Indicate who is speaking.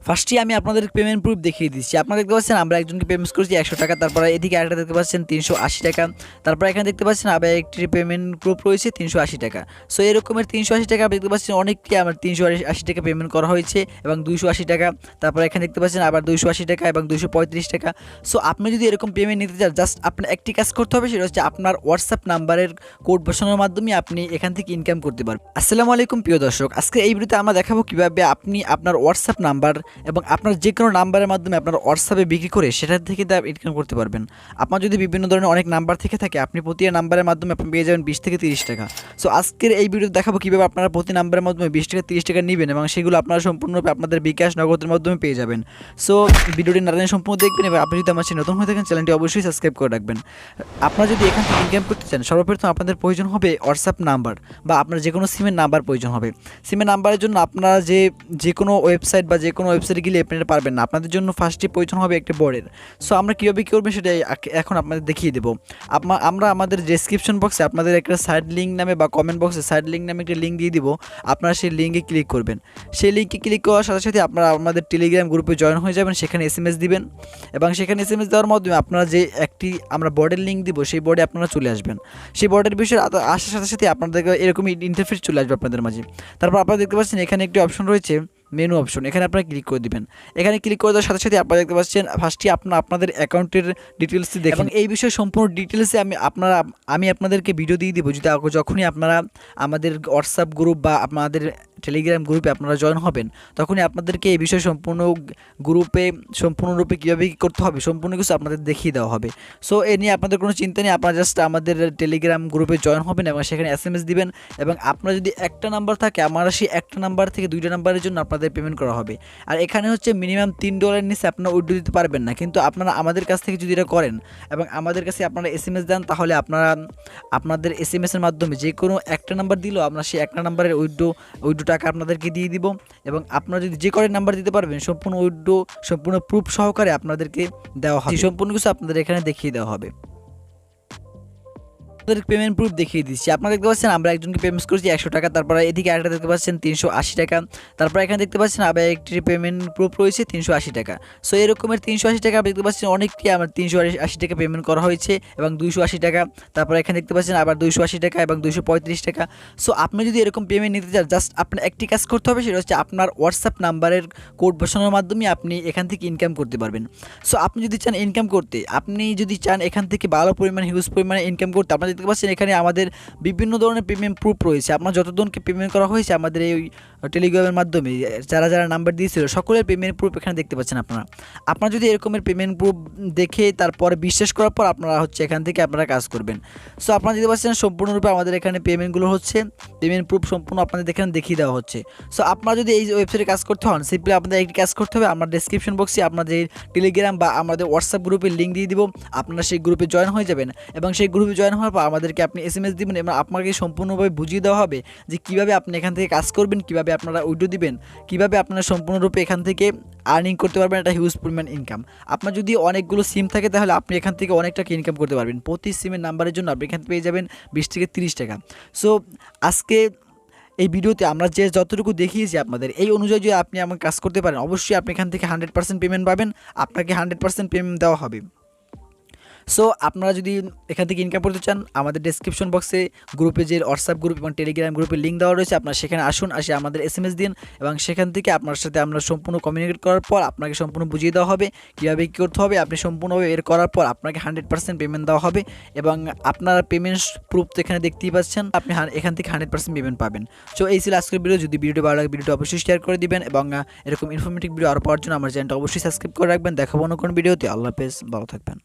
Speaker 1: ফার্স্টে আমি আপনাদের পেমেন্ট প্রুফ দেখিয়ে দিচ্ছি। আপনারা দেখতে পাচ্ছেন আমরা একজনকে পেমেন্ট করেছি 100 টাকা, তারপরে এদিকে আরেকটা দেখতে পাচ্ছেন 380 টাকা, তারপর এখানে দেখতে পাচ্ছেন আবার একটি পেমেন্ট প্রুফ রয়েছে 380 টাকা। সো এরকমের 380 টাকা আপনি দেখতে পাচ্ছেন অনেকটি আমার 380 টাকা পেমেন্ট করা হয়েছে এবং 280 টাকা, তারপর এখানে দেখতে পাচ্ছেন আবার 280 টাকা এবং 235 টাকা। সো আপনি যদি এরকম পেমেন্ট নিতে চান জাস্ট আপনার একটি কাজ করতে হবে, সেটা হচ্ছে আপনার হোয়াটসঅ্যাপ নাম্বারের কোড বসানোর মাধ্যমে আপনি এখান থেকে ইনকাম করতে পারবেন। আসসালামু আলাইকুম প্রিয় দর্শক, আজকে এই ভিডিওতে আমরা দেখাবো কিভাবে আপনি আপনার হোয়াটসঅ্যাপ নাম্বার এবং আপনার যে কোনো নাম্বারের মাধ্যমে আপনার হোয়াটসঅ্যাপে বিক্রি করে সেটার থেকে ইনকাম করতে পারবেন। আপনার যদি বিভিন্ন ধরনের অনেক নাম্বার থেকে থাকে, আপনি প্রতি নাম্বারের মাধ্যমে আপনি পেয়ে যাবেন 20 থেকে 30 টাকা। সো আজকের এই ভিডিওতে দেখাবো কীভাবে আপনারা প্রতি নাম্বারের মাধ্যমে 20 থেকে 30 টাকা নেবেন এবং সেগুলো আপনারা সম্পূর্ণরূপে আপনাদের বিকাশ নগদের মাধ্যমে পেয়ে যাবেন। সো ভিডিওটি না জানিয়ে সম্পূর্ণ দেখবেন এবং আপনি যদি আমার চ্যানেল নতুন হয়ে থাকেন চ্যানেলটি অবশ্যই সাবস্ক্রাইব করে রাখবেন। আপনারা যদি এখান থেকে ইনকাম করতে চান সর্বপ্রথম আপনাদের প্রয়োজন হবে হোয়াটসঅ্যাপ নাম্বার বা আপনার যে কোনো সিমের নাম্বার প্রয়োজন হবে। সিমের নাম্বারের জন্য আপনারা যে কোনো ওয়েবসাইট বা যে কোনো ওয়েবসাইটে গেলে আপনারা পারবেন না, আপনাদের জন্য ফার্স্টে প্রয়োজন হবে একটা বোর্ডের। সো আমরা কীভাবে কী করবেন সেটা এখন আপনাদের দেখিয়ে দেবো। আমরা আমাদের ডেসক্রিপশন বক্সে আপনাদের একটা সাইড লিঙ্ক নামে বা কমেন্ট বক্সে সাইড লিঙ্ক নামে একটা লিঙ্ক দিয়ে দিব, আপনারা সেই লিঙ্কে ক্লিক করবেন। সেই লিঙ্কে ক্লিক করার সাথে সাথে আপনারা আমাদের টেলিগ্রাম গ্রুপে জয়েন হয়ে যাবেন, সেখানে SMS দিবেন এবং সেখানে SMS দেওয়ার মাধ্যমে আপনারা যে একটি আমরা বোর্ডের লিঙ্ক দিব সেই বোর্ডে আপনারা চলে আসবেন। সেই বোর্ডের বিষয়ে আসার সাথে সাথে আপনাদের এরকমই ইন্টারফেস চলে আসবে আপনাদের মাঝে। তারপর আপনারা দেখতে পাচ্ছেন এখানে একটি অপশন রয়েছে মেনু অপশন, এখানে আপনারা ক্লিক করে দিবেন। এখানে ক্লিক করে দেওয়ার সাথে সাথে আপনারা দেখতে পাচ্ছেন ফার্স্টে আপনাদের অ্যাকাউন্টের ডিটেলসটি দেখেন এবং এই বিষয়ে সম্পূর্ণ ডিটেলসে আমি আপনাদেরকে ভিডিও দিয়ে দিব। যখনই আপনারা আমাদের হোয়াটসঅ্যাপ গ্রুপ বা আপনাদের টেলিগ্রাম গ্রুপে আপনারা জয়েন হবেন তখনই আপনাদেরকে এই বিষয়ে সম্পূর্ণরূপে কীভাবে কী করতে হবে সম্পূর্ণ কিছু আপনাদের দেখিয়ে দেওয়া হবে। সো এ নিয়ে আপনাদের কোনো চিন্তা নেই, আপনারা জাস্ট আমাদের টেলিগ্রাম গ্রুপে জয়েন হবেন এবং সেখানে SMS দিবেন এবং আপনার যদি একটা নাম্বার থাকে আমরা সেই একটা নাম্বার থেকে দুইটা নাম্বারের জন্য আপনাদের পেমেন্ট করা হবে। আর এখানে হচ্ছে মিনিমাম $3 নিচে আপনারা উইথড্র দিতে পারবেন না, কিন্তু আপনারা আমাদের কাছ থেকে যদি এটা করেন এবং আমাদের কাছে আপনারা SMS দেন তাহলে আপনাদের SMS-এর মাধ্যমে যে কোনো একটা নাম্বার দিলেও আমরা সেই একটা নাম্বারের উইথড্র টাকা আপনাদেরকে দিয়ে দিব এবং আপনারা যদি যে কয়টা নাম্বার দিতে পারবেন সম্পূর্ণ প্রুফ সহকারে আপনাদেরকে দেওয়া হবে। সম্পূর্ণ কিছু আপনাদের এখানে দেখিয়ে দেওয়া হবে। পেমেন্ট প্রুফ দেখিয়ে দিচ্ছি। আপনারা দেখতে পাচ্ছেন আমরা একজনকে পেমেন্ট করেছি 100 টাকা, তারপরে এদিকে আরেকটা দেখতে পাচ্ছেন 380 টাকা, তারপর এখানে দেখতে পাচ্ছেন আবার একটি পেমেন্ট প্রুফ রয়েছে 380 টাকা। সো এরকমের 380 টাকা দেখতে পাচ্ছেন অনেকটি আমার 380 টাকা পেমেন্ট করা হয়েছে এবং 280 টাকা, তারপর এখানে দেখতে পাচ্ছেন আবার 280 টাকা এবং 235 টাকা। সো আপনি যদি এরকম পেমেন্ট নিতে চান জাস্ট আপনার একটি কাজ করতে হবে, সেটা হচ্ছে আপনার হোয়াটসঅ্যাপ নাম্বারের কোড বসানোর মাধ্যমে আপনি এখান থেকে ইনকাম করতে পারবেন। সো আপনি যদি চান ইনকাম করতে, আপনি যদি চান এখান থেকে ভালো পরিমাণে হিউজ পরিমাণে ইনকাম করতে, আপনারা দেখতে পাচ্ছেন এখানে আমাদের বিভিন্ন ধরনের পেমেন্ট প্রুফ রয়েছে। আপনার যতজনকে পেমেন্ট করা হয়েছে আমাদের এই টেলিগ্রামের মাধ্যমে যারা নাম্বার দিয়েছিল সকলের পেমেন্ট প্রুফ এখানে দেখতে পাচ্ছেন। আপনারা যদি এরকমের পেমেন্ট প্রুফ দেখে তারপরে বিশ্বাস করার পর আপনারা হচ্ছে এখান থেকে আপনারা কাজ করবেন। সো আপনারা দেখতে পাচ্ছেন সম্পূর্ণরূপে আমাদের এখানে পেমেন্টগুলো হচ্ছে পেমেন্ট প্রুফ সম্পূর্ণ আপনাদের এখানে দেখিয়ে দেওয়া হচ্ছে। সো আপনারা যদি এই ওয়েবসাইটে কাজ করতে হন সিম্পলি আপনাদের একটি কাজ করতে হবে, আমার ডেসক্রিপশন বক্সে আপনাদের টেলিগ্রাম বা আমাদের হোয়াটসঅ্যাপ গ্রুপের লিঙ্ক দিয়ে দিব, আপনারা সেই গ্রুপে জয়েন হয়ে যাবেন এবং সেই গ্রুপে জয়েন হওয়ার পর আমাদেরকে আপনি SMS দিবেন এবং আপনাকে সম্পূর্ণভাবে বুঝিয়ে দেওয়া হবে যে কীভাবে আপনি এখান থেকে কাজ করবেন, কীভাবে আপনারা উইথড্র দিবেন, কীভাবে আপনারা সম্পূর্ণরূপে এখান থেকে আর্নিং করতে পারবেন একটা হিউজ পরিমাণ ইনকাম। আপনার যদি অনেকগুলো সিম থাকে তাহলে আপনি এখান থেকে অনেক টাকা ইনকাম করতে পারবেন। প্রতি সিমের নাম্বারের জন্য আপনি এখান থেকে পেয়ে যাবেন 20 থেকে 30 টাকা। সো আজকে এই ভিডিওতে আমরা যতটুকু দেখিয়েছি আপনাদের এই অনুযায়ী যদি আপনি আমার কাজ করতে পারেন অবশ্যই আপনি এখান থেকে 100% পেমেন্ট পাবেন, আপনাকে 100% পেমেন্ট দেওয়া হবে। সো আপনারা যদি এখান থেকে ইনকাম করতে চান আমাদের ডেসক্রিপশন বক্সে গ্রুপে যে হোয়াটসঅ্যাপ গ্রুপ এবং টেলিগ্রাম গ্রুপের লিঙ্ক দেওয়া রয়েছে, আপনারা সেখানে আসে আমাদের SMS দিন এবং সেখান থেকে আপনার সাথে আমরা সম্পূর্ণ কমিউনিকেট করার পর আপনাকে সম্পূর্ণ বুঝিয়ে দেওয়া হবে কীভাবে কী করতে হবে। আপনি সম্পূর্ণভাবে এর করার পর আপনাকে 100% পেমেন্ট দেওয়া হবে এবং আপনার পেমেন্ট প্রুফ তো এখানে দেখতেই পাচ্ছেন, আপনি এখান থেকে 100% পেমেন্ট পাবেন। সো এই ছিল আজকের ভিডিও। যদি ভিডিওটি ভালো লাগে ভিডিওটি অবশ্যই শেয়ার করে দিবেন এবং এরকম ইনফরমেটিভ ভিডিও আরও পাওয়ার জন্য আমার চ্যানেলটা অবশ্যই সাবস্ক্রাইব করে রাখবেন। দেখাবো অন্য কোনো ভিডিওতে। আল্লাহ হাফেজ, ভালো থাকবেন।